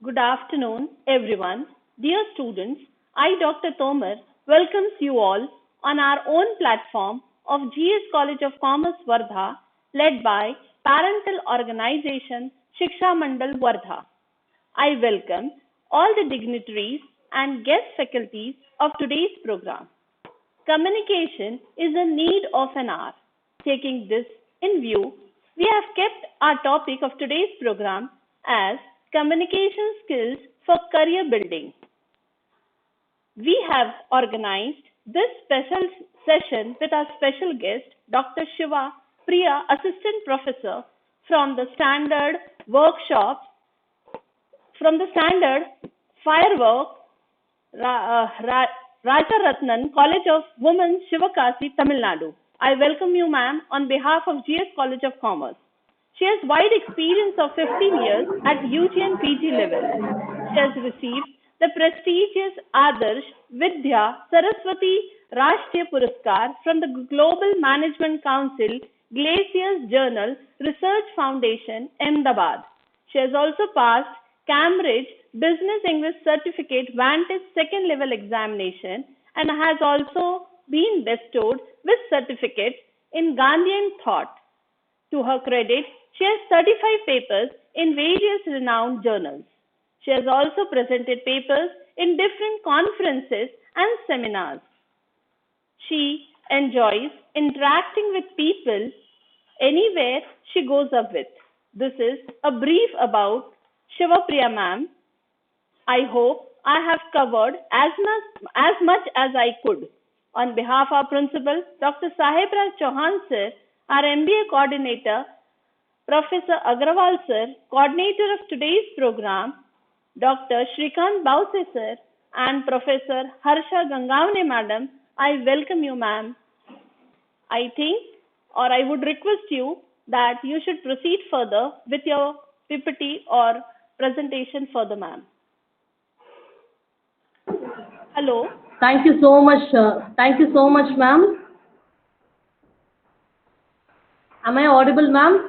Good afternoon, everyone. Dear students, I, Dr. Tomar, welcomes you all on our own platform of GS College of Commerce Wardha, led by parental organization Shiksha Mandal Wardha. I welcome all the dignitaries and guest faculties of today's program. Communication is a need of an hour. Taking this in view, we have kept our topic of today's program as communication skills for career building. We have organized this special session with our special guest, Dr. Siva, Priya, Assistant Professor from the Standard Workshop, from the Standard Firework Rajaratnam College of Women, Sivakasi, Tamilnadu. I welcome you, ma'am, on behalf of GS College of Commerce. She has wide experience of 15 years at UG and PG level. She has received the prestigious Adarsh Vidya Saraswati Rashtriya Puraskar from the Global Management Council Glaciers Journal Research Foundation, Ahmedabad. She has also passed Cambridge Business English Certificate Vantage second level examination and has also been bestowed with certificates in Gandhian thought. To her credit, she has 35 papers in various renowned journals. She has also presented papers in different conferences and seminars. She enjoys interacting with people anywhere she goes up with. This is a brief about Shiva Priya ma'am. I hope I have covered as much as I could. On behalf of our principal, Dr. Sahib Raj Chauhan sir, our MBA coordinator, Professor Agrawal sir, coordinator of today's program, Dr. Shrikant Bause sir, and Professor Harsha Gangavane madam, I welcome you, ma'am. I think, or I would request you that you should proceed further with your PPT or presentation further, ma'am. Hello. Thank you so much. Thank you so much, ma'am. Am I audible, ma'am?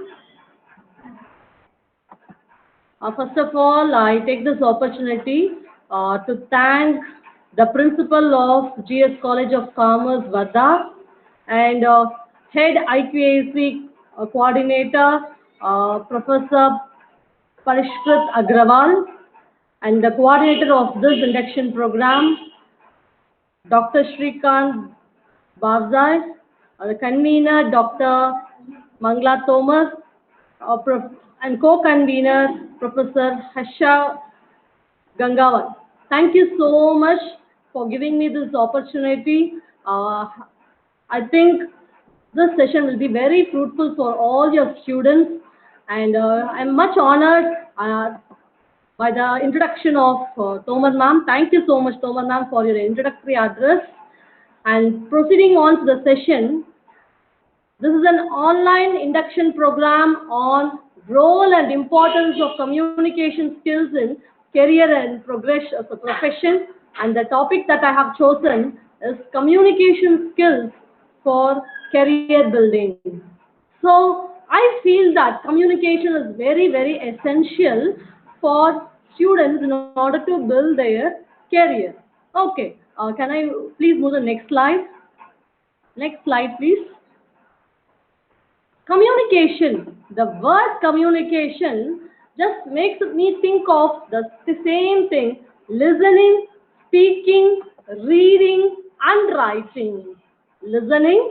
First of all, I take this opportunity to thank the principal of GS College of Commerce, Wardha, and head IQAC coordinator, Professor Parishkrit Agrawal, and the coordinator of this induction program, Dr. Shrikant Bavzai, the convener, Dr. Mangla Thomas, and co-convener, Professor Harsha Gangawan. Thank you so much for giving me this opportunity. I think this session will be very fruitful for all your students, and I'm much honored by the introduction of Tomar ma'am. Thank you so much, Tomar ma'am, for your introductory address. And proceeding on to the session, this is an online induction program on role and importance of communication skills in career and profession. And the topic that I have chosen is communication skills for career building. So I feel that communication is very, very essential for students in order to build their career. Okay, can I please move to the next slide? Next slide, please. Communication. The word communication just makes me think of the same thing: listening, speaking, reading, and writing. Listening,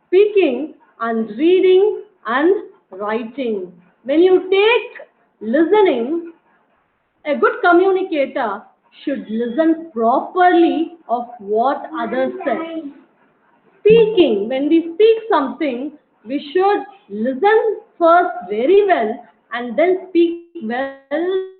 speaking, and reading, and writing. When you take listening, a good communicator should listen properly of what others say. Speaking, when we speak something, we should listen first very well and then speak well,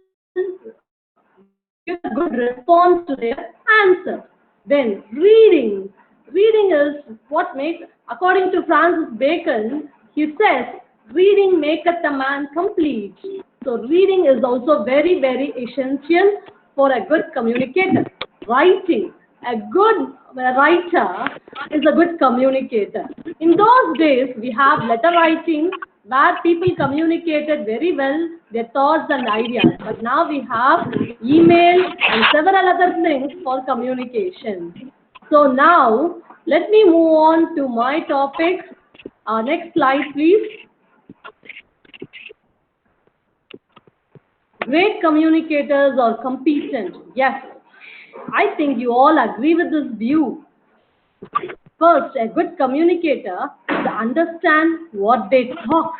give a good response to their answer. Then reading. Reading is what makes, according to Francis Bacon, he says, reading maketh a man complete. So reading is also very, very essential for a good communicator. Writing. A good writer is a good communicator. In those days, we have letter writing, where people communicated very well their thoughts and ideas. But now we have email and several other things for communication. So now let me move on to my topic. Next slide, please. Great communicators are competent. Yes, I think you all agree with this view. First, a good communicator should understand what they talk.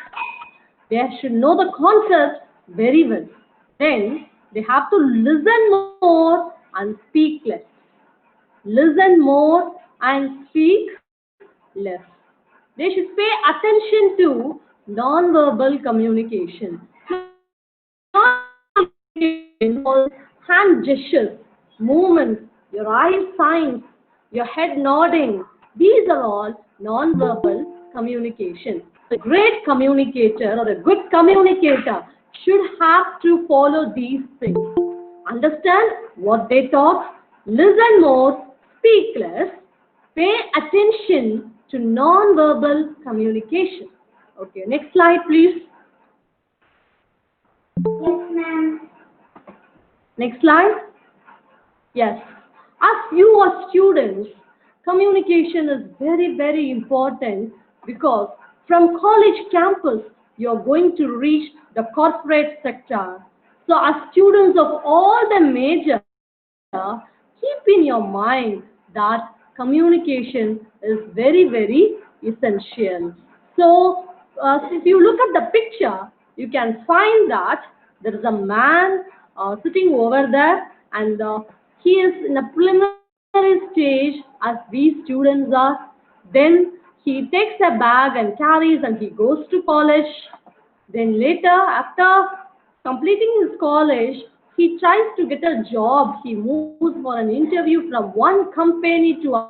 They should know the concept very well. Then they have to listen more and speak less. Listen more and speak less. They should pay attention to non-verbal communication. Involves hand gestures, movements, your eye signs, your head nodding. These are all non-verbal communication. A great communicator or a good communicator should have to follow these things. Understand what they talk, listen more, speak less, pay attention to non-verbal communication. Okay, next slide, please. Yes, ma'am. Next slide. Yes. As you are students, communication is very, very important because from college campus, you're going to reach the corporate sector. So as students of all the major, keep in your mind that communication is very, very essential. So if you look at the picture, you can find that there is a man sitting over there, and he is in a preliminary stage as we students are. Then he takes a bag and carries and he goes to college. Then later, after completing his college, he tries to get a job. He moves for an interview from one company to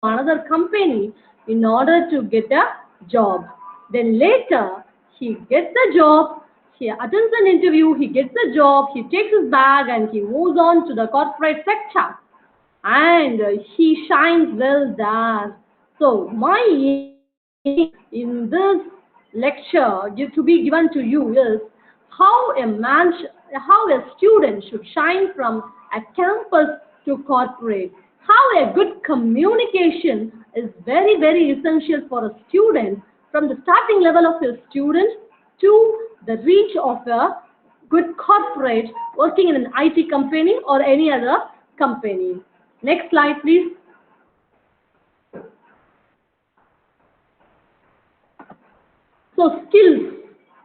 another company in order to get a job. Then later, he gets the job, he attends an interview, he gets the job, he takes his bag and he moves on to the corporate sector. And he shines well there. So my aim in this lecture to be given to you is how how a student should shine from a campus to corporate. How a good communication is very, very essential for a student from the starting level of a student to the reach of a good corporate working in an IT company or any other company. Next slide, please. So skills,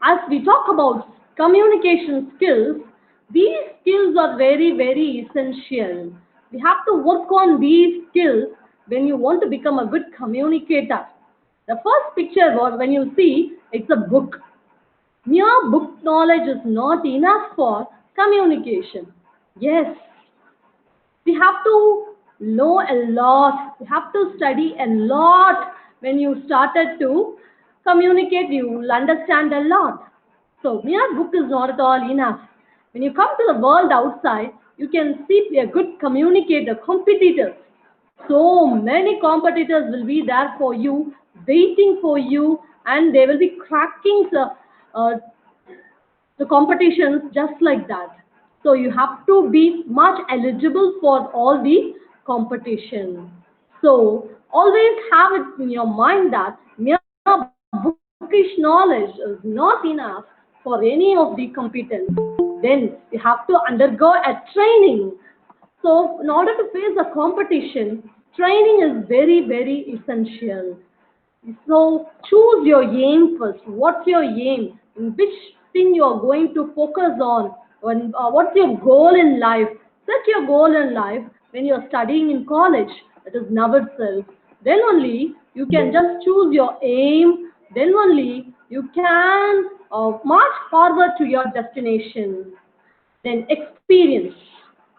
as we talk about communication skills, these skills are very, very essential. We have to work on these skills when you want to become a good communicator. The first picture, when you see, it's a book. Mere book knowledge is not enough for communication. Yes, we have to know a lot. We have to study a lot. When you started to communicate, you will understand a lot. So mere book is not at all enough. When you come to the world outside, you can see a good communicator, competitors. So many competitors will be there for you, waiting for you, and they will be cracking uh, the competitions just like that. So you have to be much eligible for all the competition. So always have it in your mind that mere bookish knowledge is not enough for any of the competence. Then you have to undergo a training. So in order to face the competition, training is very, very essential. So choose your aim first. What's your aim? In which thing you are going to focus on? What's your goal in life? Set your goal in life when you are studying in college. That is now itself. Then only you can just choose your aim. Then only you can march forward to your destination. Then experience.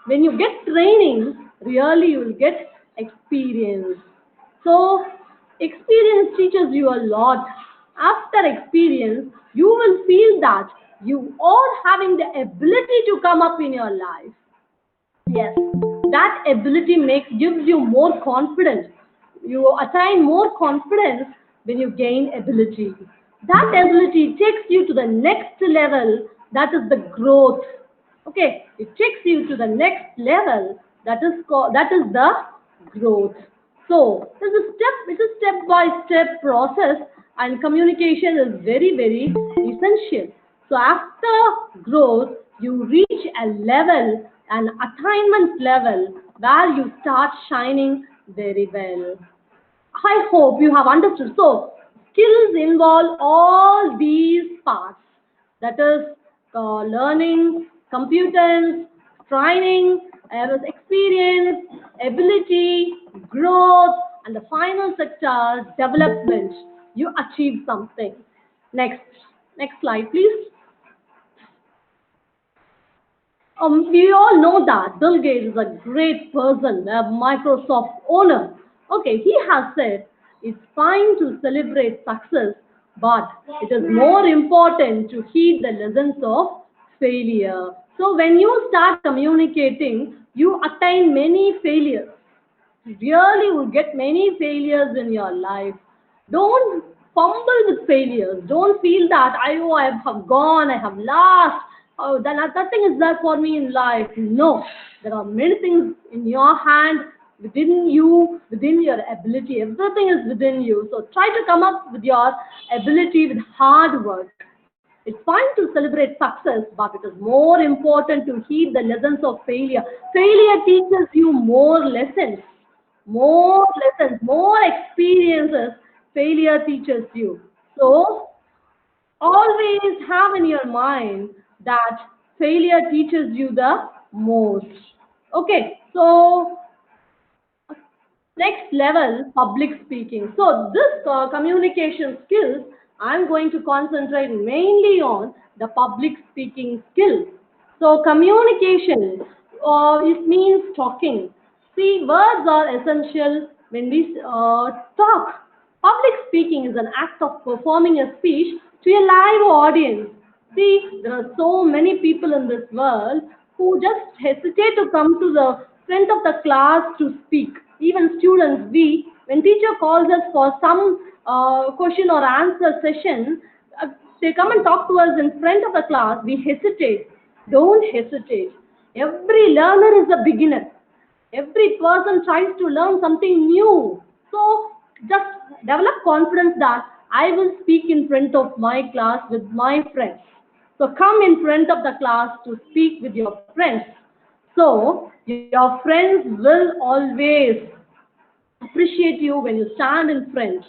When you get training, really you will get experience. So experience teaches you a lot. After experience, you will feel that you are having the ability to come up in your life. Yes, that ability gives you more confidence. You attain more confidence when you gain ability. That ability takes you to the next level, that is the growth. Okay, it takes you to the next level, that is the growth. So it's a step by step process, and communication is very essential. So after growth you reach a level, an attainment level, where you start shining very well. I hope you have understood. So, skills involve all these parts, that is, learning, competence, training, experience, ability, growth, and the final sector, development. You achieve something. Next, next slide, please. We all know that Bill Gates is a great person, a Microsoft owner. Okay, he has said it's fine to celebrate success, but it is more important to heed the lessons of failure. So when you start communicating, you attain many failures, really will get many failures in your life. Don't fumble with failures. Don't feel that I have gone, I have lost. Oh, then nothing is there for me in life. No, there are many things in your hand, within you, within your ability. Everything is within you. So try to come up with your ability with hard work. It's fine to celebrate success, but it is more important to heed the lessons of failure. Failure teaches you more lessons, more experiences failure teaches you. So always have in your mind that failure teaches you the most. Okay, so next level, public speaking. So this communication skills, I'm going to concentrate mainly on the public speaking skill. So communication, it means talking. See, words are essential when we talk. Public speaking is an act of performing a speech to a live audience. See, there are so many people in this world who just hesitate to come to the front of the class to speak. Even students, when teacher calls us for some question or answer session, they come and talk to us in front of the class, we hesitate. Don't hesitate. Every learner is a beginner. Every person tries to learn something new. So just develop confidence that I will speak in front of my class with my friends. So come in front of the class to speak with your friends. So your friends will always appreciate you when you stand in front.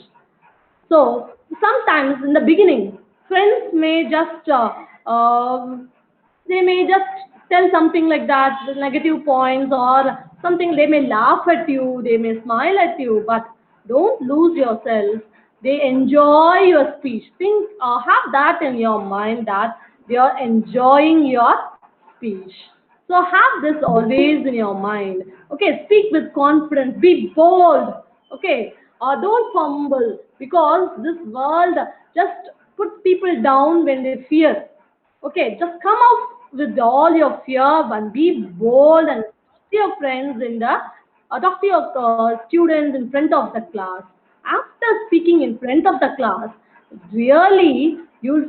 So sometimes in the beginning, friends may just they may just tell something like that, the negative points or something. They may laugh at you, they may smile at you, but don't lose yourself. They enjoy your speech. Think, have that in your mind that they are enjoying your speech. So have this always in your mind. Okay, speak with confidence, be bold. Okay, don't fumble, because this world just puts people down when they fear. Okay, just come out with all your fear and be bold and talk to your friends talk to your students in front of the class. After speaking in front of the class, really you'll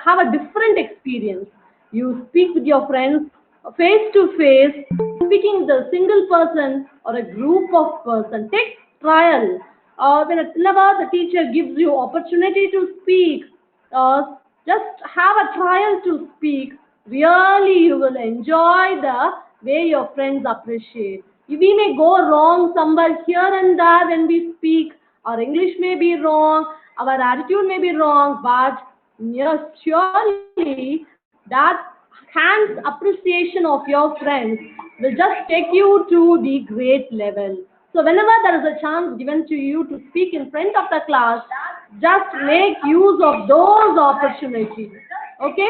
have a different experience. You speak with your friends face to face, speaking with a single person or a group of person. Take trial. Whenever the teacher gives you opportunity to speak, uh, just have a trial to speak. Really, you will enjoy the way your friends appreciate. We may go wrong somewhere here and there when we speak. Our English may be wrong, our attitude may be wrong, but yes, surely that hands appreciation of your friends will just take you to the great level. So whenever there is a chance given to you to speak in front of the class, just make use of those opportunities. Okay?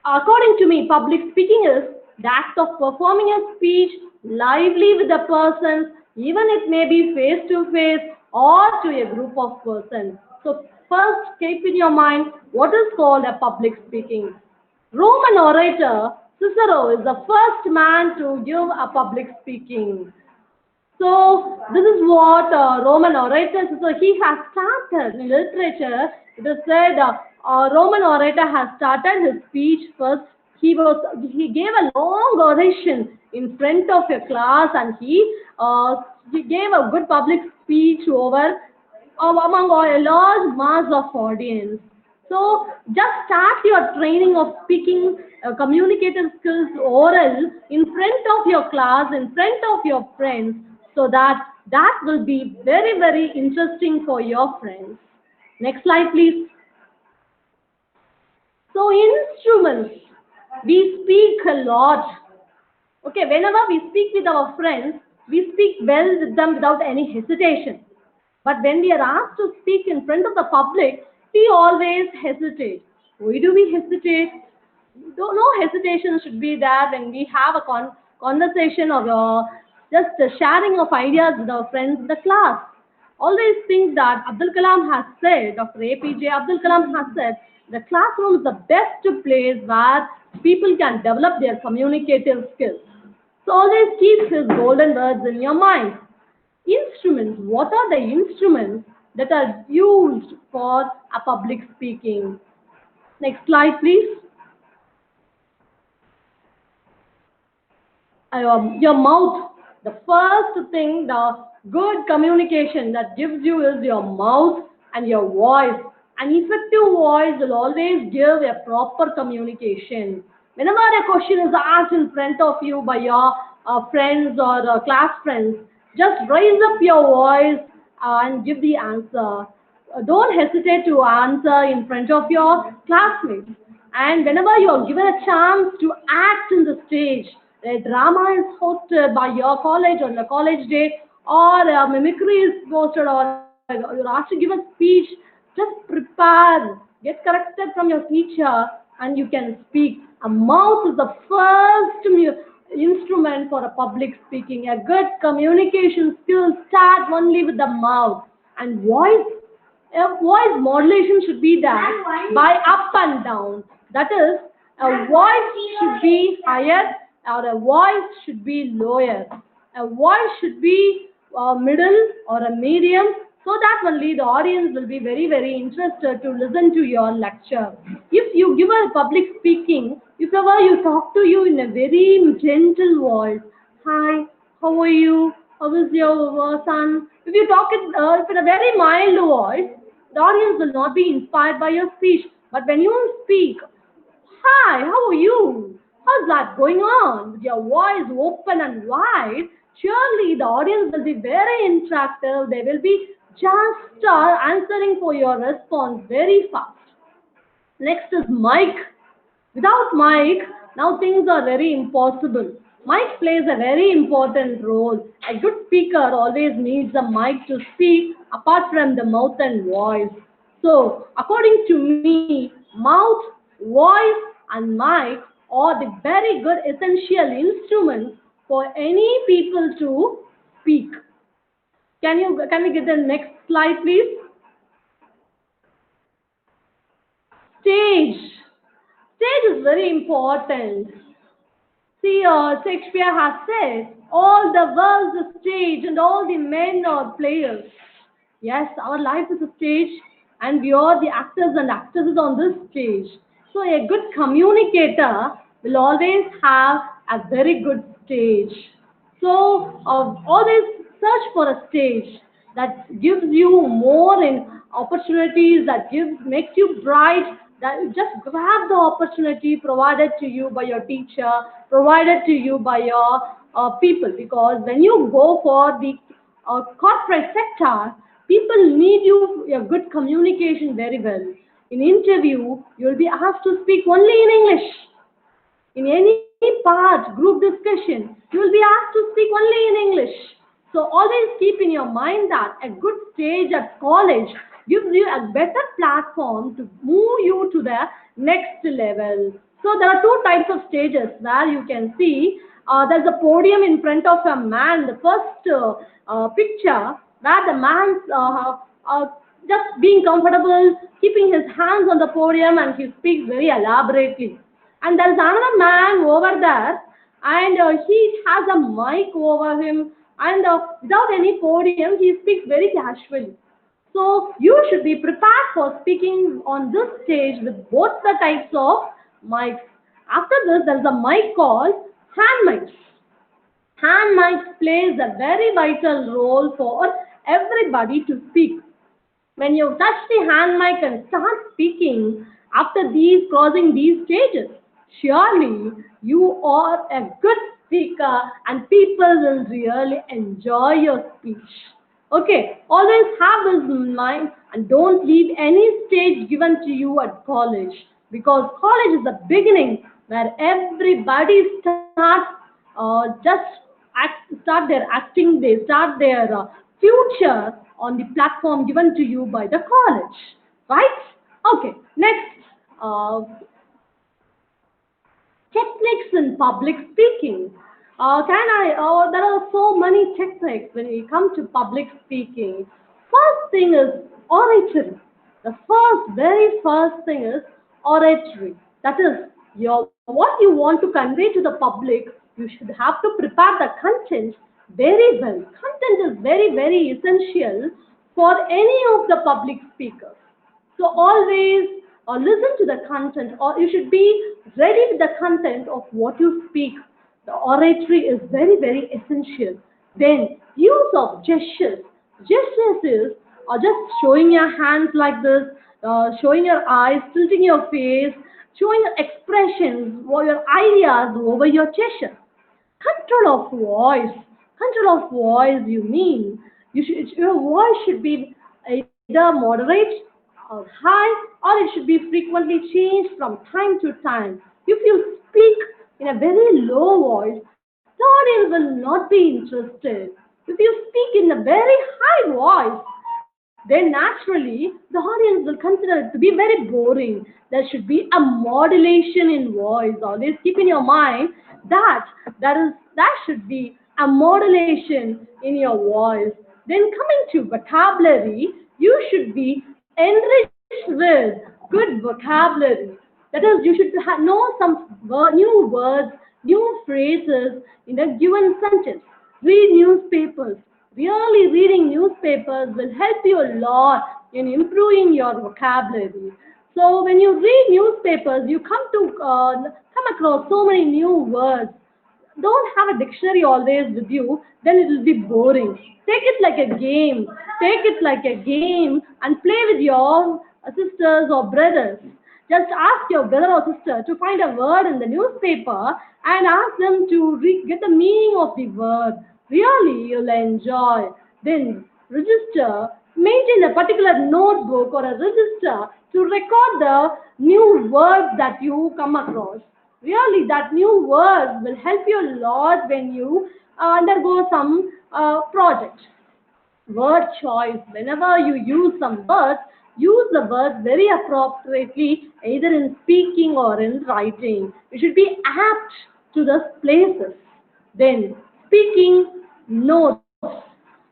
According to me, public speaking is the act of performing a speech lively with a person, even it may be face to face or to a group of persons. So first keep in your mind what is called a public speaking. Roman orator Cicero is the first man to give a public speaking. So this is what Roman orators. So he has started in literature. It is said Roman orator has started his speech first. He gave a long oration in front of a class, and he gave a good public speech over among a large mass of audience. So just start your training of speaking communicative skills oral in front of your class, in front of your friends, so that will be very, very interesting for your friends. Next slide, please. So instruments, we speak a lot. Okay, whenever we speak with our friends, we speak well with them without any hesitation. But when we are asked to speak in front of the public, we always hesitate. Why do we hesitate? No hesitation should be there when we have a conversation or just a sharing of ideas with our friends in the class. Always think that Abdul Kalam has said, Dr. APJ Abdul Kalam has said, the classroom is the best place where people can develop their communicative skills. So always keep his golden words in your mind. Instruments. What are the instruments that are used for a public speaking? Next slide, please. Your mouth. The first thing, the good communication that gives you is your mouth and your voice. An effective voice will always give a proper communication. Whenever a question is asked in front of you by your friends or class friends, just raise up your voice and give the answer. Don't hesitate to answer in front of your classmates. And whenever you are given a chance to act in the stage, a drama is hosted by your college on the college day, or a mimicry is posted, or you're asked to give a speech, just prepare, get corrected from your teacher, and you can speak. A mouth is the first instrument for a public speaking. A good communication skill starts only with the mouth. And voice modulation should be there by up and down. That is, a voice should be higher or a voice should be lower. A voice should be middle or a medium, so that only the audience will be very, very interested to listen to your lecture. If you give a public speaking, if ever you talk to you in a very gentle voice, hi, how are you? How is your son? If you talk if in a very mild voice, the audience will not be inspired by your speech. But when you speak, hi, how are you? How's that going on? With your voice open and wide, surely the audience will be very interactive. They will be just answering for your response very fast. Next is mic. Without mic, now things are very impossible. Mic plays a very important role. A good speaker always needs a mic to speak apart from the mouth and voice. So, according to me, mouth, voice, and mic are the very good essential instruments for any people to speak. Can we get the next slide, please? Stage. Stage is very important. See, Shakespeare has said, all the world's a stage and all the men are players. Yes, our life is a stage and we are the actors and actresses on this stage. So a good communicator will always have a very good stage. So always search for a stage that gives you more in opportunities, that makes you bright, that you just grab the opportunity provided to you by your teacher, provided to you by your people. Because when you go for the corporate sector, people need you a good communication very well. In interview, you will be asked to speak only in English. In any part, group discussion, you will be asked to speak only in English. So always keep in your mind that a good stage at college gives you a better platform to move you to the next level. So there are two types of stages where you can see there's a podium in front of a man. The first picture where the man's just being comfortable, keeping his hands on the podium, and he speaks very elaborately. And there's another man over there, and he has a mic over him, and without any podium, he speaks very casually. So you should be prepared for speaking on this stage with both the types of mics. After this, there is a mic called hand mics. Hand mics plays a very vital role for everybody to speak. When you touch the hand mic and start speaking after these crossing these stages, surely you are a good speaker and people will really enjoy your speech. Okay, always have this in mind and don't leave any stage given to you at college, because college is the beginning where everybody starts just start their acting, they start their future on the platform given to you by the college, right? Okay, next, techniques in public speaking. There are so many techniques when we come to public speaking. First thing is oratory. The very first thing is oratory. That is, what you want to convey to the public, you should have to prepare the content very well. Content is very, very essential for any of the public speakers. So always listen to the content, or you should be ready with the content of what you speak. The oratory is very, very essential. Then use of gestures. Gestures is just showing your hands like this, showing your eyes, tilting your face, showing your expressions or your ideas over your gesture. Control of voice. Control of voice, you mean your voice should be either moderate or high, or it should be frequently changed from time to time. If you speak in a very low voice, the audience will not be interested. If you speak in a very high voice, then naturally the audience will consider it to be very boring. There should be a modulation in voice. Always keep in your mind that there should be a modulation in your voice. Then coming to vocabulary, you should be enriched with good vocabulary. That is, you should know some new words, new phrases in a given sentence. Read newspapers. Really, reading newspapers will help you a lot in improving your vocabulary. So when you read newspapers, you come across so many new words. Don't have a dictionary always with you, then it will be boring. Take it like a game. Take it like a game and play with your sisters or brothers. Just ask your brother or sister to find a word in the newspaper and ask them to get the meaning of the word. Really, you'll enjoy. Then register, maintain a particular notebook or a register to record the new words that you come across. Really, that new word will help you a lot when you undergo some project. Word choice. Whenever you use some words, use the words very appropriately, either in speaking or in writing. You should be apt to the places. Then, speaking notes.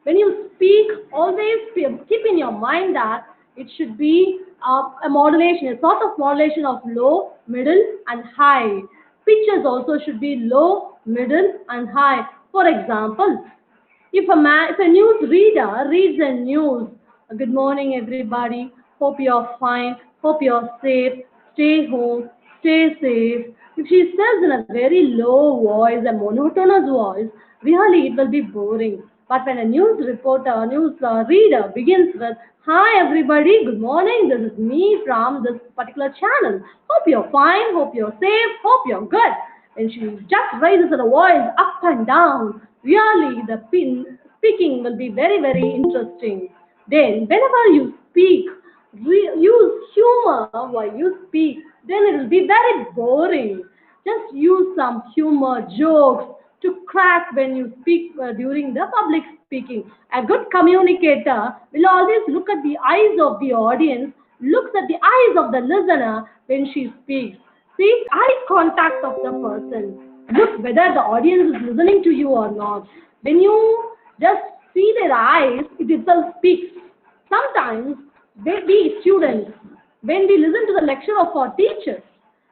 When you speak, always keep in your mind that it should be a modulation, a sort of modulation of low, middle, and high. Pitches also should be low, middle, and high. For example, if a news reader reads the news, good morning everybody, hope you're fine, hope you're safe, stay home, stay safe. If she says in a very low voice, a monotonous voice, really it will be boring. But when a news reader begins with, hi everybody, good morning, this is me from this particular channel. Hope you're fine, hope you're safe, hope you're good. And she just raises her voice up and down. Really, the speaking will be very, very interesting. Then, whenever you speak, use humor while you speak. Then it will be very boring. Just use some humor, jokes to crack when you speak during the public speaking. A good communicator will always look at the eyes of the audience, looks at the eyes of the listener when she speaks. See eye contact of the person. Look whether the audience is listening to you or not. When you just see their eyes, it itself speaks. Sometimes they be students. When we listen to the lecture of our teachers,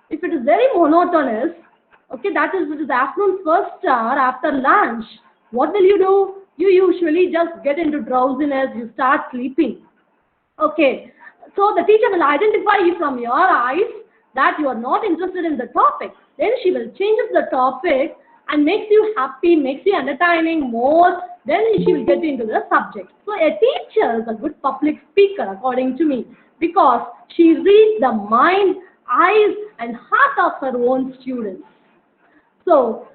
if it is very monotonous, okay, that is it is afternoon's first hour after lunch. What will you do? you usually just get into drowsiness, you start sleeping. Okay, so the teacher will identify you from your eyes that you are not interested in the topic. Then she will change the topic and makes you happy, makes you entertaining more. Then she will get into the subject. So a teacher is a good public speaker according to me because she reads the mind, eyes and heart of her own students. So,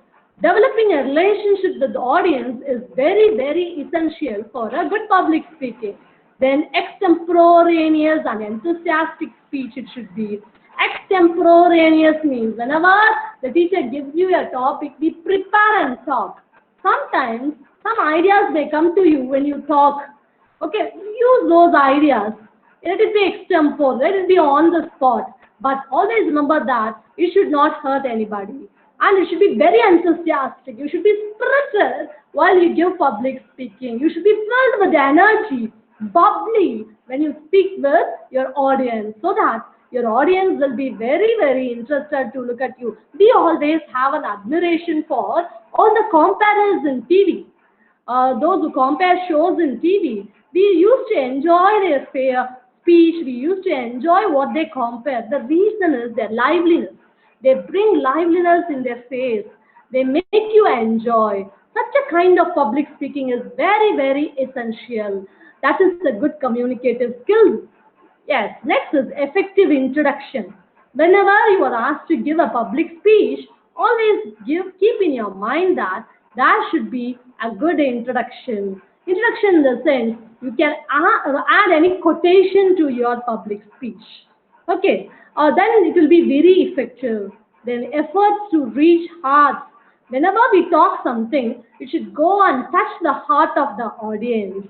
developing a relationship with the audience is very, very essential for a good public speaking. Then, extemporaneous and enthusiastic speech it should be. Extemporaneous means whenever the teacher gives you a topic, we prepare and talk. Sometimes, some ideas may come to you when you talk. Okay, use those ideas. Let it be extempore, let it be on the spot. But always remember that you should not hurt anybody. And you should be very enthusiastic. You should be spirited while you give public speaking. You should be filled with energy, bubbly when you speak with your audience so that your audience will be very, very interested to look at you. We always have an admiration for all the comparers in TV. Those who compare shows in TV, we used to enjoy their speech, we used to enjoy what they compare. The reason is their liveliness. They bring liveliness in their face. They make you enjoy. Such a kind of public speaking is very, very essential. That is a good communicative skill. Yes, next is effective introduction. Whenever you are asked to give a public speech, always keep in your mind that there should be a good introduction. Introduction in the sense you can add any quotation to your public speech. Okay, then it will be very effective. Then efforts to reach hearts. Whenever we talk something, it should go and touch the heart of the audience.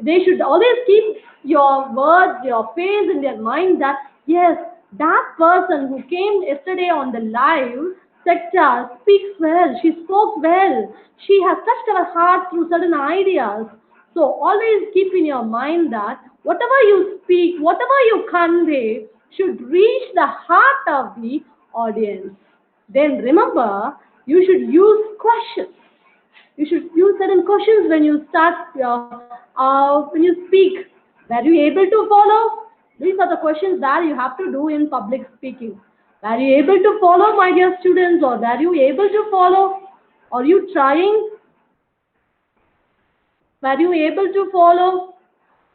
They should always keep your words, your face in their mind that yes, that person who came yesterday on the live sector speaks well, she spoke well, she has touched our heart through certain ideas. So always keep in your mind that whatever you speak, whatever you convey should reach the heart of the audience. Then remember, you should use questions. You should use certain questions when you start, when you speak. Were you able to follow? These are the questions that you have to do in public speaking. Were you able to follow, my dear students, or were you able to follow? Are you trying? Were you able to follow?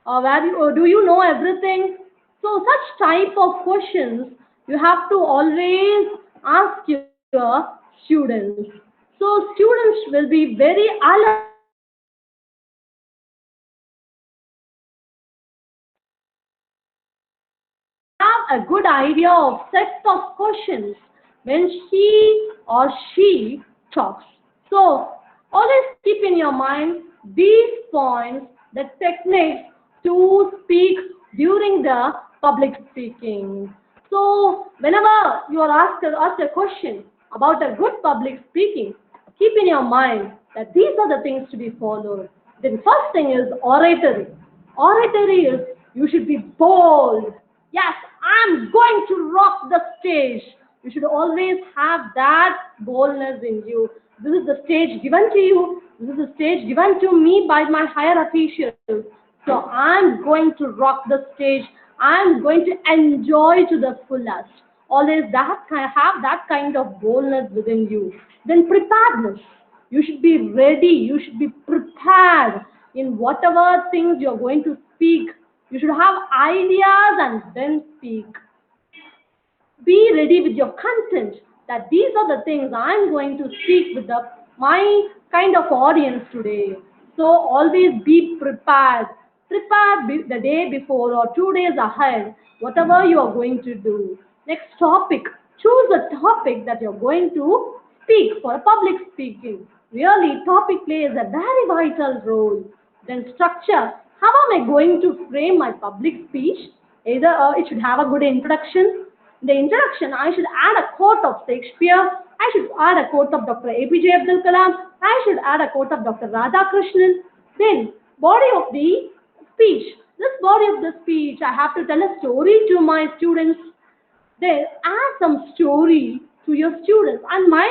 Or do you know everything? So such type of questions you have to always ask your students. So students will be very alert. Have a good idea of set of questions when he or she talks. So always keep in your mind these points, the techniques to speak during the public speaking. So whenever you are asked a question about a good public speaking, keep in your mind that these are the things to be followed. The first thing is oratory. Oratory is you should be bold. Yes, I'm going to rock the stage. You should always have that boldness in you. This is the stage given to you. This is the stage given to me by my higher officials. So I'm going to rock the stage. I'm going to enjoy to the fullest. Always have that kind of boldness within you. Then preparedness. You should be ready. You should be prepared in whatever things you're going to speak. You should have ideas and then speak. Be ready with your content that these are the things I'm going to speak with my kind of audience today. So always be prepared. Prepare the day before or 2 days ahead, whatever you are going to do. Next topic. Choose a topic that you're going to speak for public speaking. Really, topic plays a very vital role. Then structure. How am I going to frame my public speech? Either it should have a good introduction. In the introduction, I should add a quote of Shakespeare. I should add a quote of Dr. APJ Abdul Kalam. I should add a quote of Dr. Radhakrishnan. Then, body of the speech. This body of the speech, I have to tell a story to my students. Then, add some story to your students. And my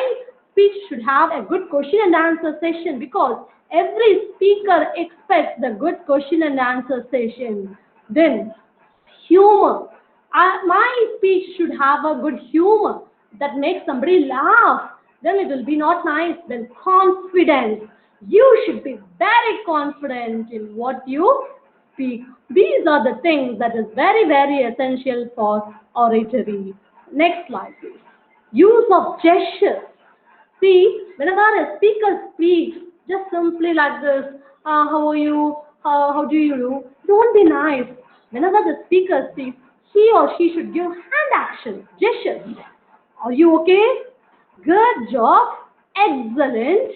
speech should have a good question and answer session, because every speaker expects the good question and answer session. Then humor. My speech should have a good humor that makes somebody laugh. Then it will be not nice. Then confidence. You should be very confident in what you speak. These are the things that is very, very essential for oratory. Next slide, please. Use of gestures. See, whenever a speaker speaks, just simply like this, how are you? How do you do? Don't be nice. Whenever the speaker speaks, he or she should give hand action, gestures. Are you okay? Good job. Excellent.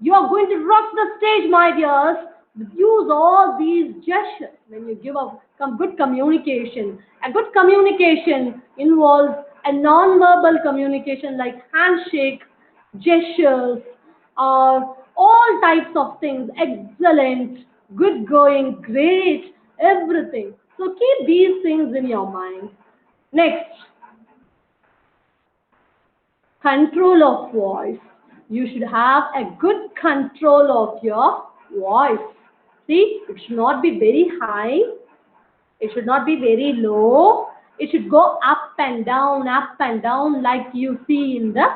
You are going to rock the stage, my dears. Use all these gestures when you give a good communication. A good communication involves a non-verbal communication like handshake, gestures, all types of things. Excellent, good going, great, everything. So keep these things in your mind. Next, control of voice. You should have a good control of your voice. See, it should not be very high. It should not be very low. It should go up and down like you see in the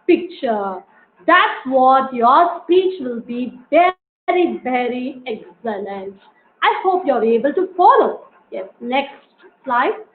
picture. That's what your speech will be very, very excellent. I hope you're able to follow. Yes, next slide.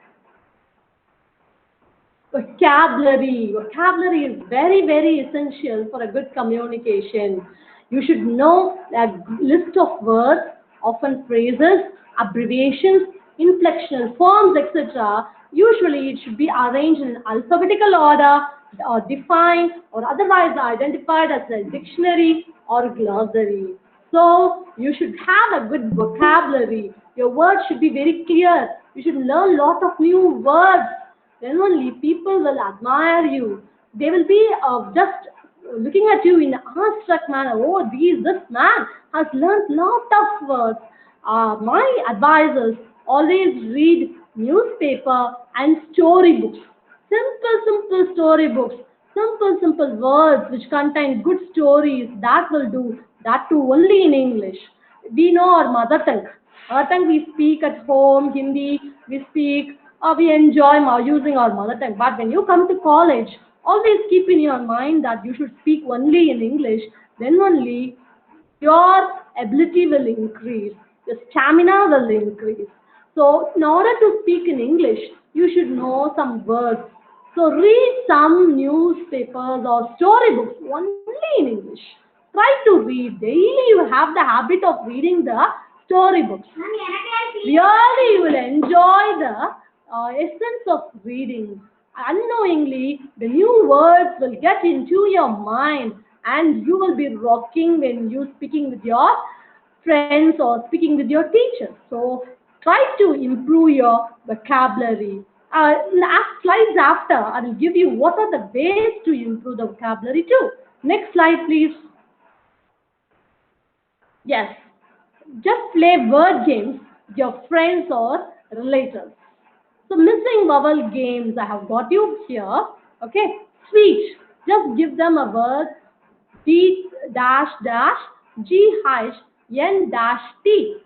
Vocabulary. Vocabulary is very, very essential for a good communication. You should know a list of words, often phrases, abbreviations, inflectional forms, etc. Usually it should be arranged in alphabetical order or defined or otherwise identified as a dictionary or glossary. So you should have a good vocabulary. Your words should be very clear. You should learn lot of new words. Then only people will admire you. They will be just looking at you in an awestruck manner. Oh, this man has learned lot of words. My advisors always read newspaper and storybooks. Simple storybooks. Simple words which contain good stories. That will do. That too only in English. We know our mother tongue. Mother tongue we speak at home, Hindi, we speak, we enjoy using our mother tongue. But when you come to college, always keep in your mind that you should speak only in English. Then only your ability will increase, your stamina will increase. So in order to speak in English, you should know some words. So read some newspapers or storybooks only in English. Try to read. Daily you have the habit of reading the storybooks. Really you will enjoy the essence of reading. Unknowingly, the new words will get into your mind and you will be rocking when you speaking with your friends or speaking with your teachers. So try to improve your vocabulary. Slides after, I will give you what are the ways to improve the vocabulary too. Next slide, please. Yes, just play word games with your friends or relatives. So missing vowel games, I have got you here. Okay, speech. Just give them a word D dash dash G hash N dash T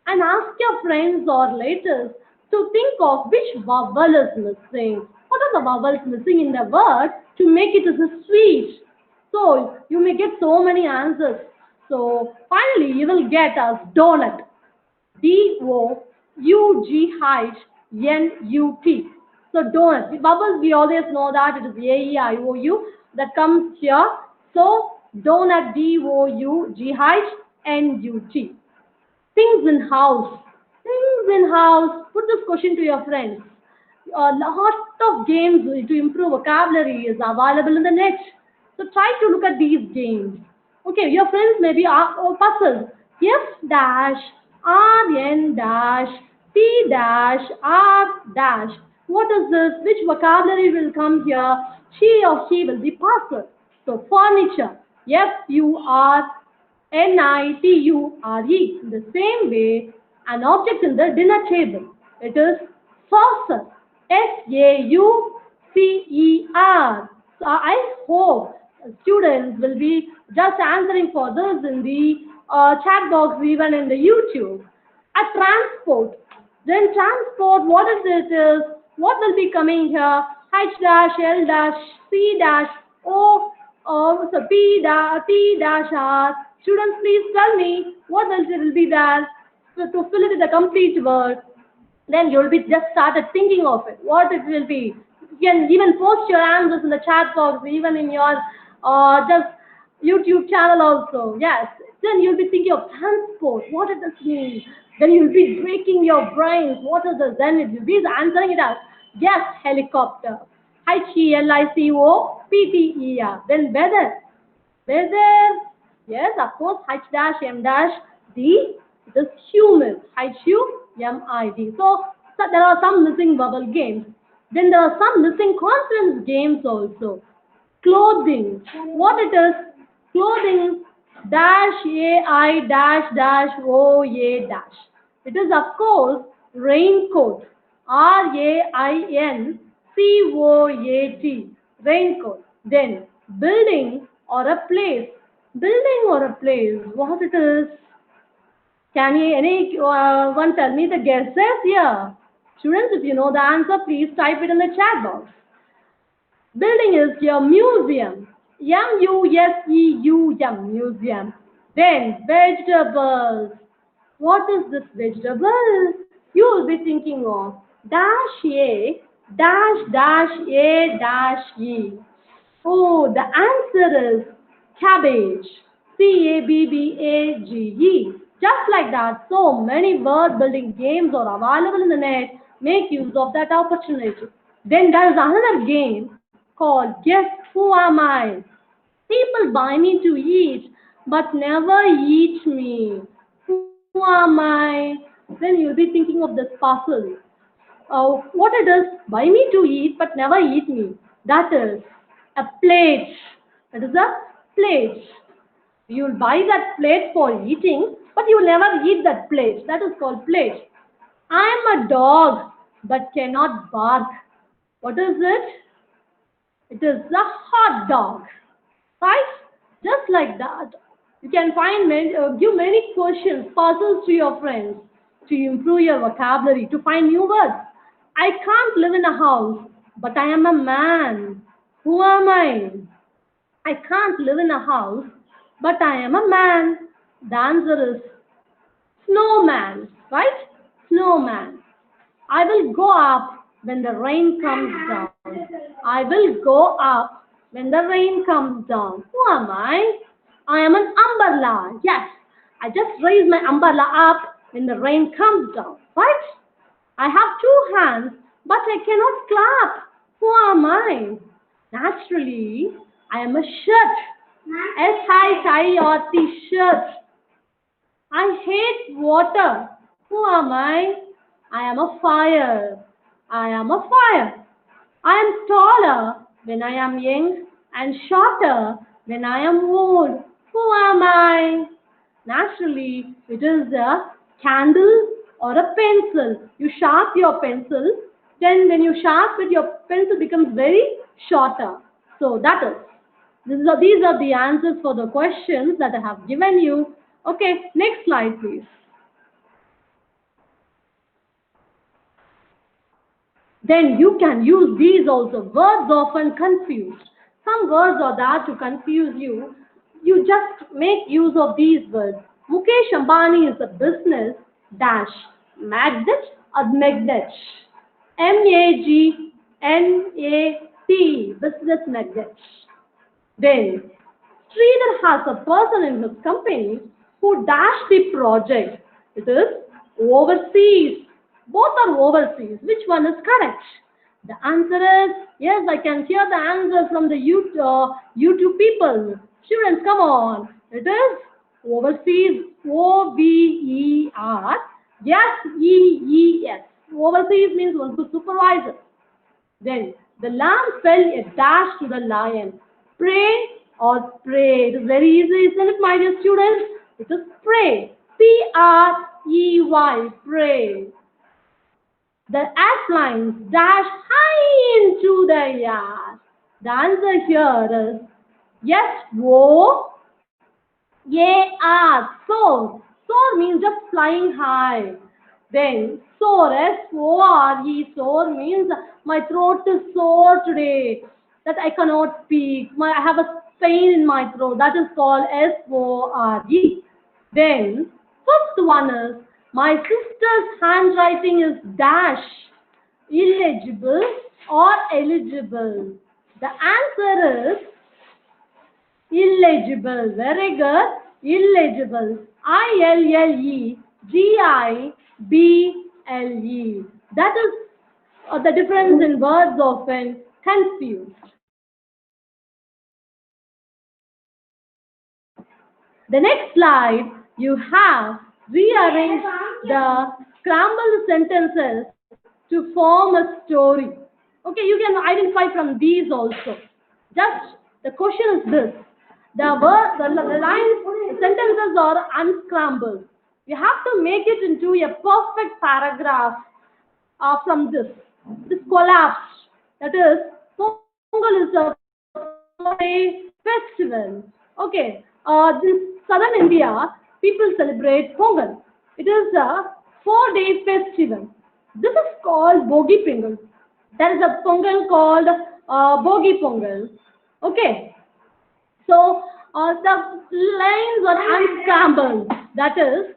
and ask your friends or relatives to think of which vowel is missing. What are the vowels missing in the word to make it as a speech? So you may get so many answers. So finally you will get as donut. DOUGHNUT. So donut. The bubbles we always know that it is AEIOU that comes here. So donut DOUGHNUT. Things in house. Things in house. Put this question to your friends. A lot of games to improve vocabulary is available in the net. So try to look at these games. Okay, your friends may be puzzled. F dash RN dash T dash R dash. What is this? Which vocabulary will come here? She or he will be puzzled. So furniture. FURNITURE. In the same way, an object in the dinner table. It is saucer. SAUCER. So I hope students will be just answering for this in the chat box, even in the YouTube. A transport. Then transport, what is it is? What will be coming here? H dash, L dash, C dash, O, so P dash, T dash R. Students, please tell me what else it will be there. So to fill it in the complete word, then you'll be just started thinking of it, what it will be. You can even post your answers in the chat box, even in your just YouTube channel also. Yes, then you'll be thinking of transport, what does this mean? Then you'll be breaking your brains, what is this? Then you'll be answering it out. Yes, helicopter. Helicopter. Then weather. Weather. Yes, of course, H dash, M dash, D. It is humid. Humid. So there are some missing vowel games. Then there are some missing consonants games also. Clothing. What it is? Clothing dash AI dash dash OA dash. It is of course raincoat. RAINCOAT. Raincoat. Then building or a place. Building or a place. What it is? Can anyone tell me the guesses here? Students, if you know the answer, please type it in the chat box. Building is your museum. MUSEUM, museum. Then vegetables. What is this vegetable? You will be thinking of dash A dash dash A dash E. Oh, the answer is cabbage. CABBAGE. Just like that, so many word building games are available in the net. Make use of that opportunity. Then there is another game called Guess Who Am I? People buy me to eat, but never eat me. Who am I? Then you'll be thinking of this puzzle. What it is? Buy me to eat, but never eat me. That is a plate. That is a plate. You'll buy that plate for eating, but you will never eat that plate. That is called plate. I am a dog, but cannot bark. What is it? It is a hot dog. Right? Just like that. You can give many questions, puzzles to your friends to improve your vocabulary, to find new words. I can't live in a house, but I am a man. Who am I? I can't live in a house, but I am a man. The answer is snowman, right? Snowman. I will go up when the rain comes down. I will go up when the rain comes down. Who am I? I am an umbrella. Yes, I just raise my umbrella up when the rain comes down, right? I have two hands, but I cannot clap. Who am I? Naturally, I am a shirt. SHIRT, shirt. I hate water. Who am I? I am a fire. I am a fire. I am taller when I am young and shorter when I am old. Who am I? Naturally, it is a candle or a pencil. You sharp your pencil, then when you sharp it, your pencil becomes very shorter. So that is. These are the answers for the questions that I have given you. Okay, next slide, please. Then you can use these also. Words often confused. Some words are there to confuse you. You just make use of these words. Mukesh Ambani is a business dash magnet or magnet. MAGNAT, business magnet. Then Sridhar has a person in his company who dash the project. It is overseas. Both are overseas. Which one is correct? The answer is, yes, I can hear the answer from the YouTube people. Students, come on. It is overseas. OVER. Yes, EES. Overseas means one to supervisor. Then the lamb fell a dash to the lion. Pray or pray. It is very easy, isn't it, my dear students? It is pray. PREY. Pray. The airplanes dash high into the air. The answer here is S-O-A-R, soar. Soar means just flying high. Then soar, S-O-R-E, soar means my throat is sore today, that I cannot speak. I have a pain in my throat. That is called S-O-R-E. Then fifth one is my sister's handwriting is dash, illegible or eligible. The answer is illegible. Very good. Illegible. Illegible. That is the difference in words often confused. The next slide, you have rearranged the scrambled sentences to form a story. Okay, you can identify from these also. Just the question is this: the lines, the sentences are unscrambled. You have to make it into a perfect paragraph from this. This collapse. That is, Pongal is a 4-day festival. Okay, this southern India, people celebrate Pongal. It is a 4-day festival. This is called Bogi Pongal. There is a Pongal called Bogi Pongal. Okay, so the lines are unscrambled. That is,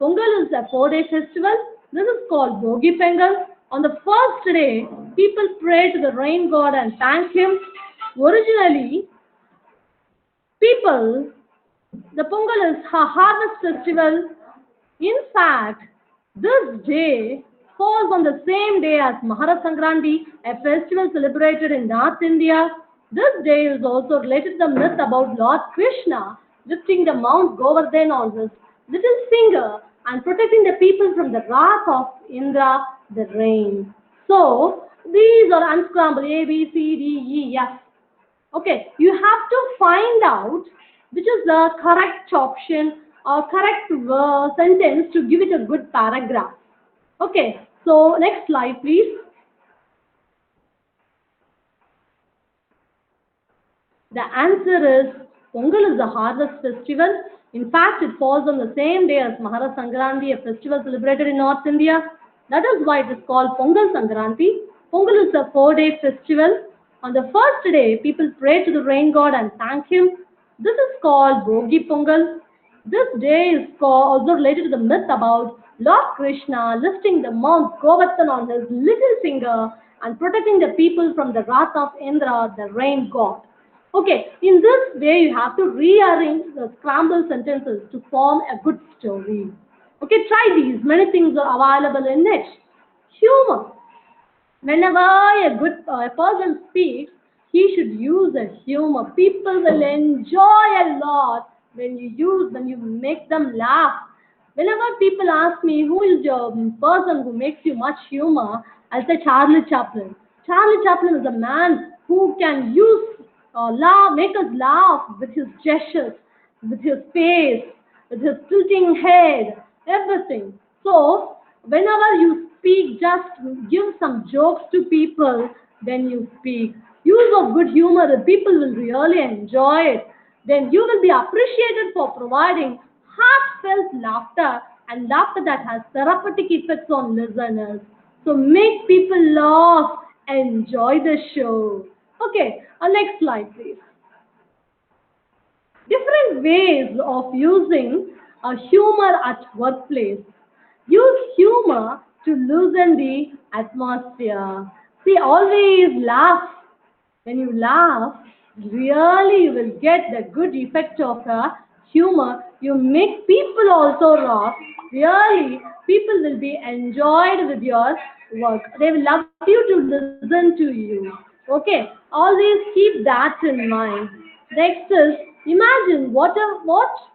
Pongal is a 4-day festival. This is called Bogi Pongal. On the first day, people pray to the rain god and thank him. Originally, people, the Pongal is a harvest festival. In fact, this day falls on the same day as Mahara Sankranti, a festival celebrated in North India. This day is also related to the myth about Lord Krishna lifting the Mount Govardhan on his little finger and protecting the people from the wrath of Indra, the rain. So, these are unscrambled A, B, C, D, E, F. Okay, you have to find out which is the correct option or correct sentence to give it a good paragraph. Okay, so next slide please. The answer is Pongal is a harvest festival. In fact, it falls on the same day as Mahara Sankranti, a festival celebrated in North India. That is why it is called Pongal Sankranti. Pongal is a 4-day festival. On the first day, people pray to the rain god and thank him. This is called Bogi Pongal. This day is also related to the myth about Lord Krishna lifting the Mount Govardhan on his little finger and protecting the people from the wrath of Indra, the rain god. Okay, in this way you have to rearrange the scrambled sentences to form a good story. Okay, try these. Many things are available in it. Humor. Whenever a person speaks, he should use a humor. People will enjoy a lot when you make them laugh. Whenever people ask me who is your person who makes you much humor, I'll say Charlie Chaplin. Charlie Chaplin is a man who can make us laugh with his gestures, with his face, with his tilting head, everything. So, whenever you speak, just give some jokes to people when you speak. Use of good humor, the people will really enjoy it. Then you will be appreciated for providing heartfelt laughter and laughter that has therapeutic effects on listeners. So make people laugh, enjoy the show. Okay, next slide please. Different ways of using humor at workplace. Use humor to loosen the atmosphere. See, always laugh. When you laugh, really you will get the good effect of humor. You make people also laugh. Really, people will be enjoyed with your work. They will love you to listen to you. Okay, always keep that in mind. Next is, imagine what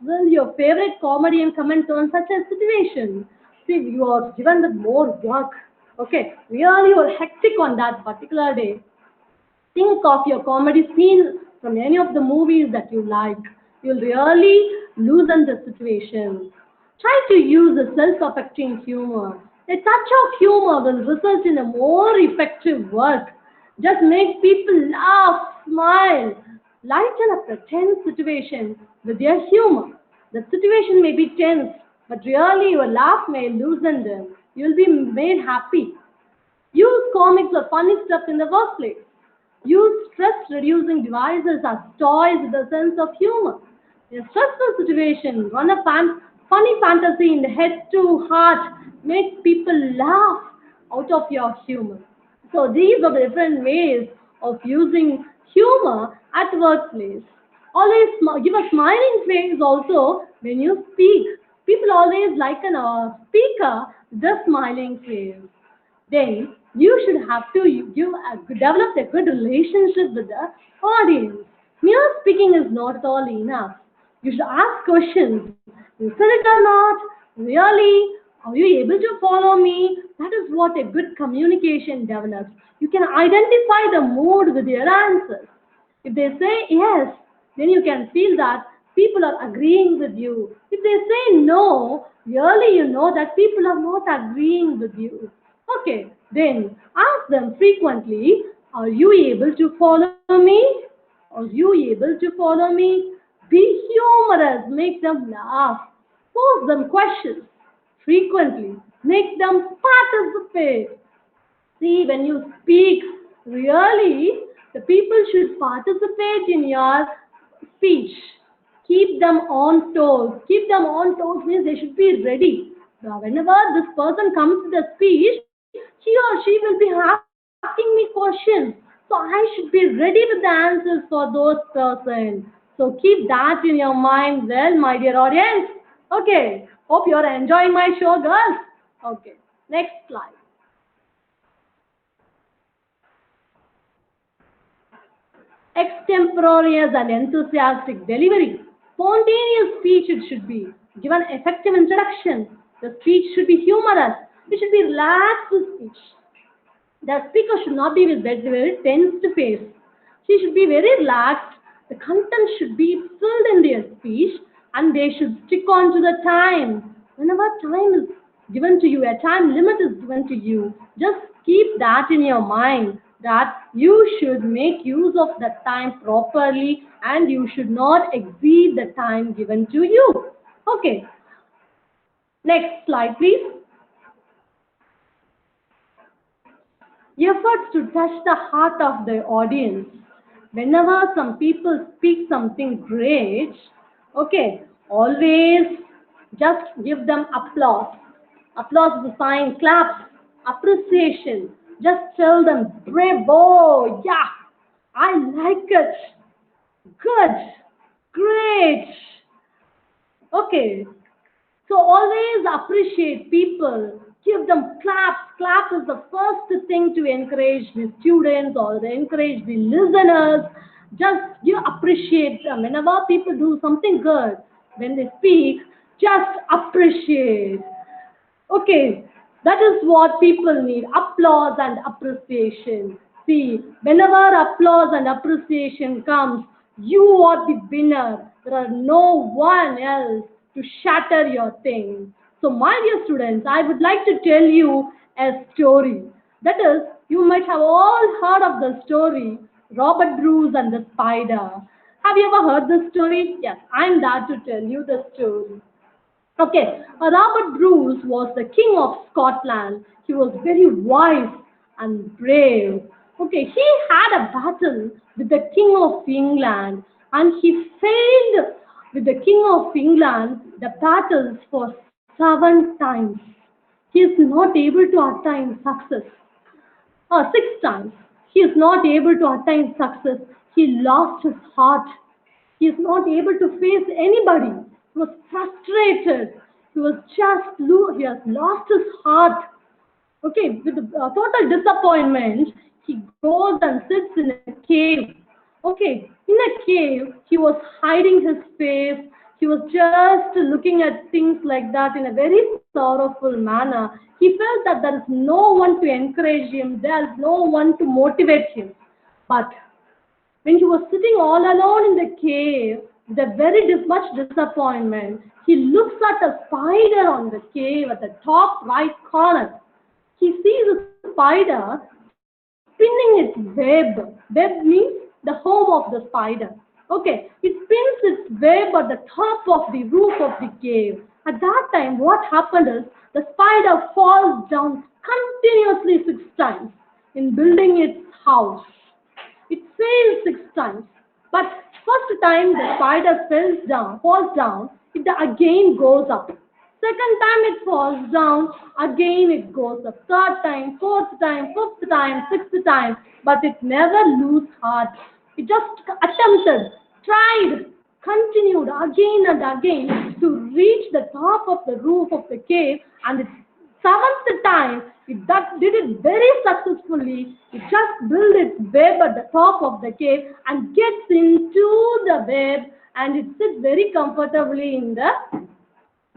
will your favorite comedian comment on such a situation. See, you are given with more work. Okay, really you are hectic on that particular day. Think of your comedy scene from any of the movies that you like. You'll really loosen the situation. Try to use a self-affecting humor. A touch of humor will result in a more effective work. Just make people laugh, smile. Lighten up the tense situation with your humor. The situation may be tense, but really your laugh may loosen them. You'll be made happy. Use comics or funny stuff in the workplace. Use stress-reducing devices as toys with a sense of humor. In a stressful situation, run a funny fantasy in the head to heart. Make people laugh out of your humor. So these are the different ways of using humor at workplace. Always give a smiling face also when you speak. People always like a speaker with a smiling face. Then you should have to develop a good relationship with the audience. Mere speaking is not at all enough. You should ask questions. You said it or not? Really? Are you able to follow me? That is what a good communication develops. You can identify the mood with your answers. If they say yes, then you can feel that people are agreeing with you. If they say no, really you know that people are not agreeing with you. Okay, then ask them frequently, are you able to follow me? Are you able to follow me? Be humorous, make them laugh. Pose them questions frequently. Make them participate. See, when you speak, really, the people should participate in your speech. Keep them on toes. Keep them on toes means they should be ready. Now, whenever this person comes to the speech, he or she will be asking me questions. So I should be ready with the answers for those persons. So keep that in your mind well, my dear audience. Okay. Hope you're enjoying my show, girls. Okay. Next slide. Extemporaneous and enthusiastic delivery. Spontaneous speech it should be. Give an effective introduction. The speech should be humorous. It should be relaxed speech. The speaker should not be with very tense face. She should be very relaxed. The content should be filled in their speech and they should stick on to the time. Whenever time is given to you, a time limit is given to you, just keep that in your mind that you should make use of that time properly and you should not exceed the time given to you. Okay, next slide please. Efforts to touch the heart of the audience. Whenever some people speak something great, okay, always just give them applause. Applause is a sign, claps, appreciation. Just tell them, bravo, yeah, I like it, good, great. Okay, so always appreciate people. Give them claps. Clap is the first thing to encourage the students or to encourage the listeners. Just you appreciate them. Whenever people do something good, when they speak, just appreciate. Okay, that is what people need, applause and appreciation. See, whenever applause and appreciation comes, you are the winner. There are no one else to shatter your thing. So, my dear students, I would like to tell you a story. That is, you might have all heard of the story Robert Bruce and the Spider. Have you ever heard this story? Yes, I'm there to tell you the story. Okay, Robert Bruce was the king of Scotland. He was very wise and brave. Okay, he had a battle with the king of England and he failed with the king of England the battles for 7 times. He is not able to attain success. 6 times. He is not able to attain success. He lost his heart. He is not able to face anybody. He was frustrated. He was he has lost his heart. Okay, with total disappointment, he goes and sits in a cave. Okay, in a cave, he was hiding his face. He was just looking at things like that in a very sorrowful manner. He felt that there is no one to encourage him, there is no one to motivate him. But when he was sitting all alone in the cave, with a very much disappointment, he looks at a spider on the cave at the top right corner. He sees a spider spinning its web. Web means the home of the spider. Okay, it spins its web at the top of the roof of the cave. At that time, what happened is the spider falls down continuously 6 times in building its house. It fails 6 times. But first time the spider falls down, it again goes up. Second time it falls down, again it goes up. Third time, fourth time, fifth time, sixth time, but it never lose heart. It just attempted, tried, continued again and again to reach the top of the roof of the cave, and it seventh time, it that did it very successfully. It just built its web at the top of the cave and gets into the web, and it sits very comfortably in the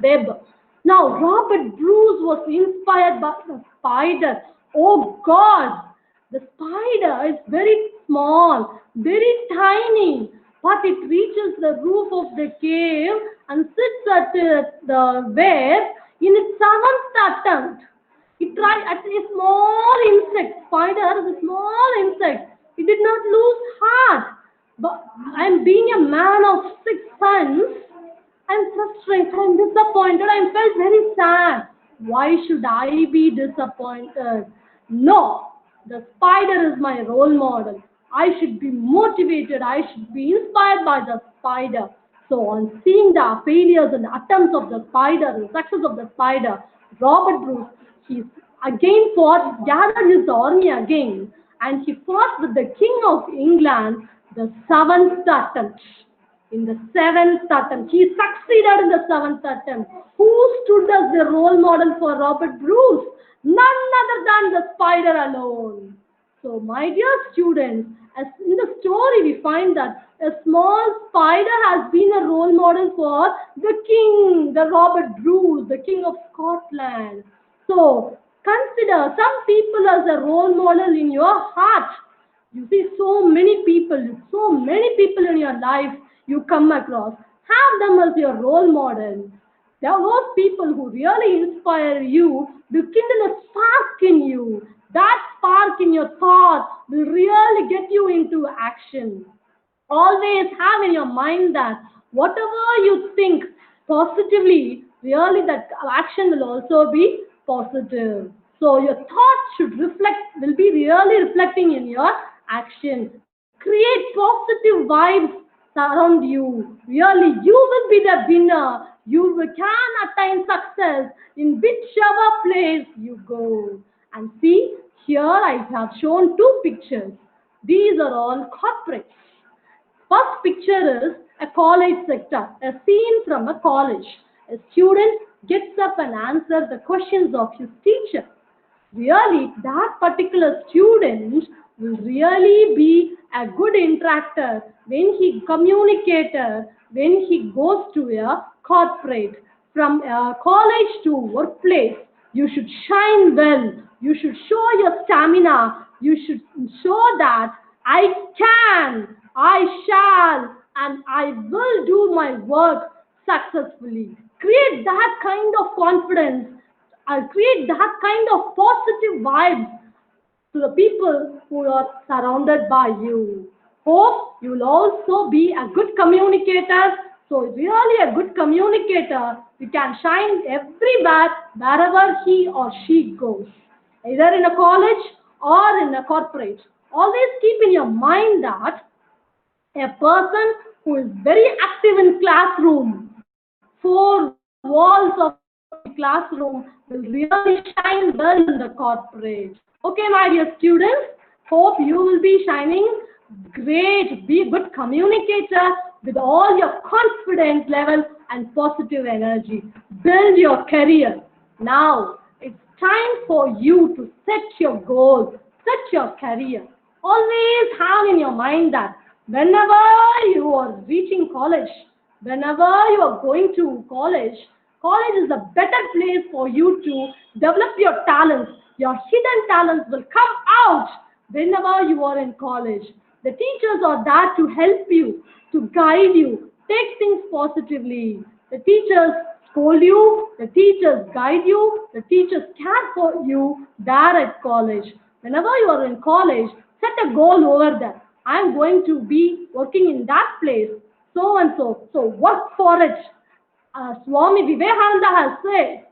web. Now, Robert Bruce was inspired by the spider. Oh God, the spider is very small, very tiny, but it reaches the roof of the cave and sits at the web in its seventh attempt. It tried at a small insect. Spider is a small insect. It did not lose heart. But I'm being a man of 6 sons. I'm frustrated. I'm disappointed. I felt very sad. Why should I be disappointed? No, the spider is my role model. I should be motivated. I should be inspired by the spider. So, on seeing the failures and attempts of the spider, the success of the spider, Robert Bruce, he again fought, gathered his army again, and he fought with the King of England the seventh attempt. In the seventh attempt, he succeeded in the seventh attempt. Who stood as the role model for Robert Bruce? None other than the spider alone. So, my dear students, as in the story we find that a small spider has been a role model for the king, the Robert Bruce, the king of Scotland. So, consider some people as a role model in your heart. You see so many people in your life you come across. Have them as your role model. There are those people who really inspire you, will kindle a spark in you. That spark in your thoughts will really get you into action. Always have in your mind that whatever you think positively, really that action will also be positive. So your thoughts will be really reflecting in your action. Create positive vibes around you. Really, you will be the winner. Can attain success in whichever place you go. And see, here I have shown 2 pictures. These are all corporates. First picture is a college sector, a scene from a college. A student gets up and answers the questions of his teacher. Really, that particular student will really be a good interactor when he communicator, when he goes to a corporate. From a college to workplace, you should shine well. You should show your stamina. You should show that I can, I shall, and I will do my work successfully. Create that kind of confidence. Create that kind of positive vibes to the people who are surrounded by you. Hope you will also be a good communicator. So, really a good communicator, you can shine everywhere, wherever he or she goes, either in a college or in a corporate. Always keep in your mind that a person who is very active in classroom, 4 walls of the classroom, will really shine well in the corporate. Okay, my dear students, hope you will be shining great. Be a good communicator with all your confidence level and positive energy. Build your career. Now, it's time for you to set your goals, set your career. Always have in your mind that whenever you are reaching college, whenever you are going to college, college is a better place for you to develop your talents. Your hidden talents will come out whenever you are in college. The teachers are there to help you, to guide you. Take things positively. The teachers scold you, the teachers guide you, the teachers care for you there at college. Whenever you are in college, set a goal over there. I am going to be working in that place, so and so. So work for it. Swami Vivekananda has said,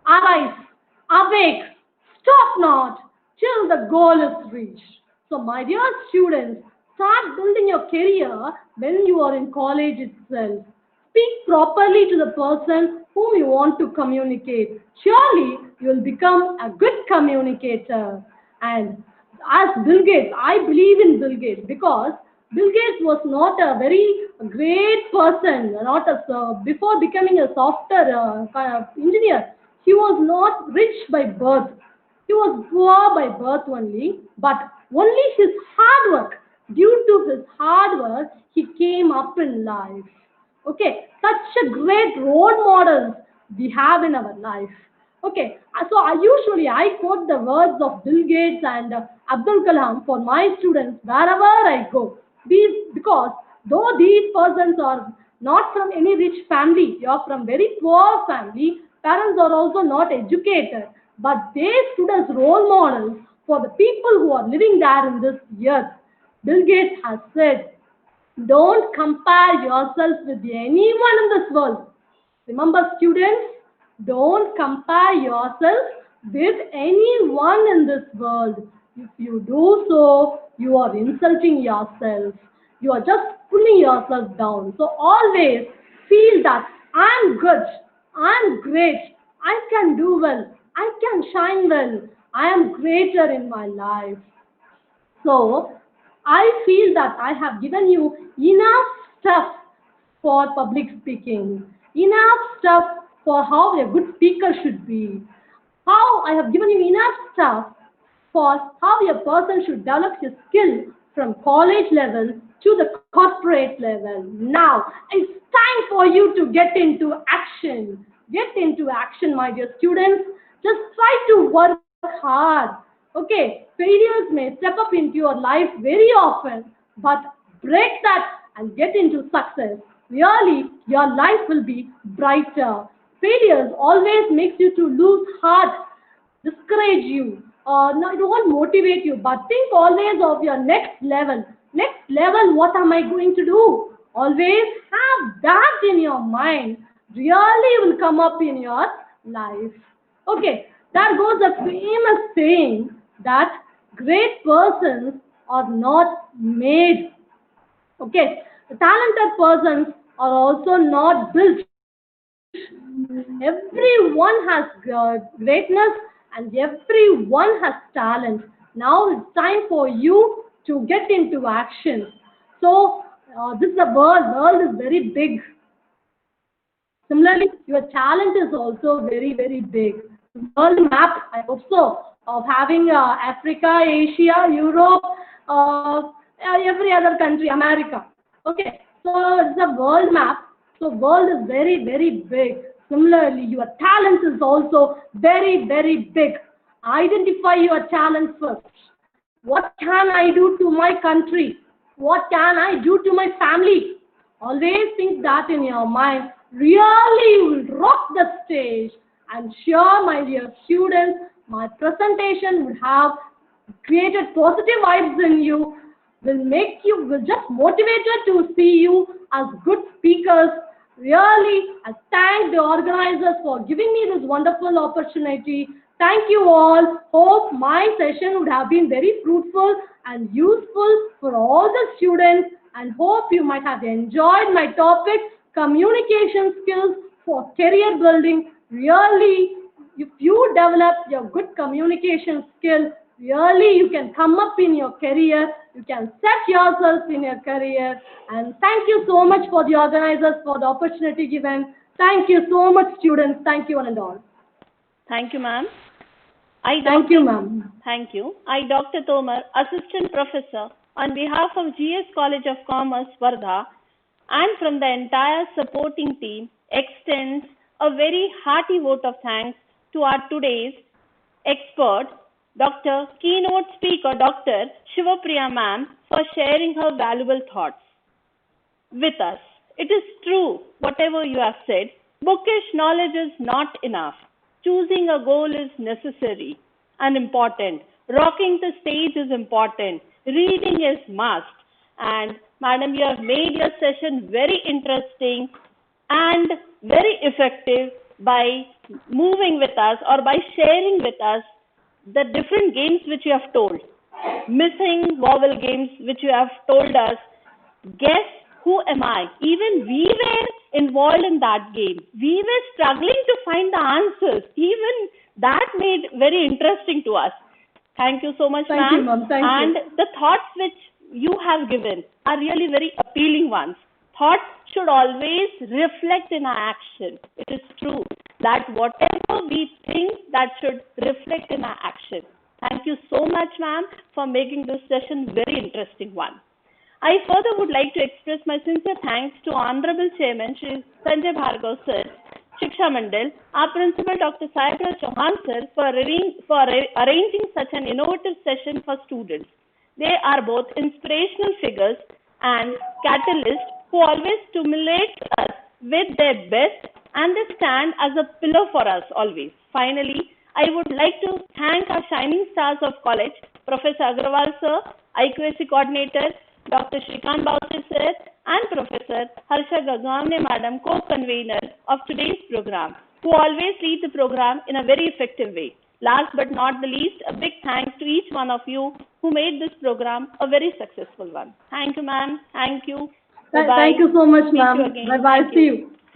arise, awake, stop not till the goal is reached. So, my dear students, start building your career when you are in college itself. Speak properly to the person whom you want to communicate. Surely you will become a good communicator. And as Bill Gates, I believe in Bill Gates because Bill Gates was not a very great person, not a, before becoming a software engineer. He was not rich by birth. He was poor by birth only, but only his hard work, due to his hard work, he came up in life. Okay, such a great role models we have in our life. Okay, so I quote the words of Bill Gates and Abdul Kalam for my students wherever I go. Because though these persons are not from any rich family, you are from very poor family, parents are also not educated, but they stood as role models for the people who are living there in this earth. Bill Gates has said, don't compare yourself with anyone in this world. Remember, students, don't compare yourself with anyone in this world. If you do so, you are insulting yourself. You are just pulling yourself down. So always feel that I'm good, I'm great, I can do well, I can shine well, I am greater in my life. So, I feel that I have given you enough stuff for public speaking, enough stuff for how a good speaker should be, how I have given you enough stuff for how a person should develop his skill from college level to the corporate level. Now, it's time for you to get into action. Get into action, my dear students. Just try to work hard. Okay, failures may step up into your life very often, but break that and get into success. Really, your life will be brighter. Failures always makes you to lose heart, discourage you, no, it won't motivate you, but think always of your next level. Next level, what am I going to do? Always have that in your mind. Really will come up in your life. Okay, there goes a famous saying that great persons are not made. Okay, the talented persons are also not built. Everyone has greatness and everyone has talent. Now it's time for you to get into action. So, this is the world is very big. Similarly, your talent is also very, very big. World map, I hope so, of having Africa, Asia, Europe, every other country, America. Okay, so it's a world map. So world is very, very big. Similarly, your talent is also very, very big. Identify your talent first. What can I do to my country? What can I do to my family? Always think that in your mind. Really will rock the stage. I'm sure, my dear students, my presentation would have created positive vibes in you, will just motivate you to see you as good speakers. Really, I thank the organizers for giving me this wonderful opportunity. Thank you all. Hope my session would have been very fruitful and useful for all the students, and hope you might have enjoyed my topic, communication skills for career building. Really, if you develop your good communication skill, really you can come up in your career, you can set yourself in your career. And thank you so much for the organizers for the opportunity given. Thank you so much, students. Thank you one and all. Thank you, ma'am. Thank you, ma'am. Thank you. I, Dr. Tomar, Assistant Professor, on behalf of GS College of Commerce, Wardha, and from the entire supporting team, extends a very hearty vote of thanks to our today's expert, Dr. Keynote Speaker, Dr. Siva Priya ma'am, for sharing her valuable thoughts with us. It is true, whatever you have said, bookish knowledge is not enough. Choosing a goal is necessary and important. Rocking the stage is important. reading is must. And madam, you have made your session very interesting and very effective by moving with us or by sharing with us the different games which you have told. Missing vowel games which you have told us. Guess who am I? Even we were involved in that game. We were struggling to find the answers. Even that made very interesting to us. Thank you so much, Thank you, ma'am. Thank and you. the thoughts which you have given are really very appealing ones. Thoughts should always reflect in our action. It is true that whatever we think, that should reflect in our action. Thank you so much, ma'am, for making this session very interesting one. I further would like to express my sincere thanks to Honorable Chairman Shri Sanjay Bhargav Sir, Shiksha Mandal, our Principal Dr. Sayakra Chauhan Sir for arranging such an innovative session for students. They are both inspirational figures and catalysts who always stimulate us with their best, and they stand as a pillar for us always. Finally, I would like to thank our shining stars of college, Professor Agrawal Sir, IQAC Coordinator, Dr. Shrikant Bause Sir, and Professor Harsha Gagavne Madam, co-convener of today's program, who always lead the program in a very effective way. Last but not the least, a big thanks to each one of you who made this program a very successful one. Thank you, ma'am. Thank you. Bye-bye. Thank you so much, Meet you ma'am. again. Bye-bye. Thank See you. you.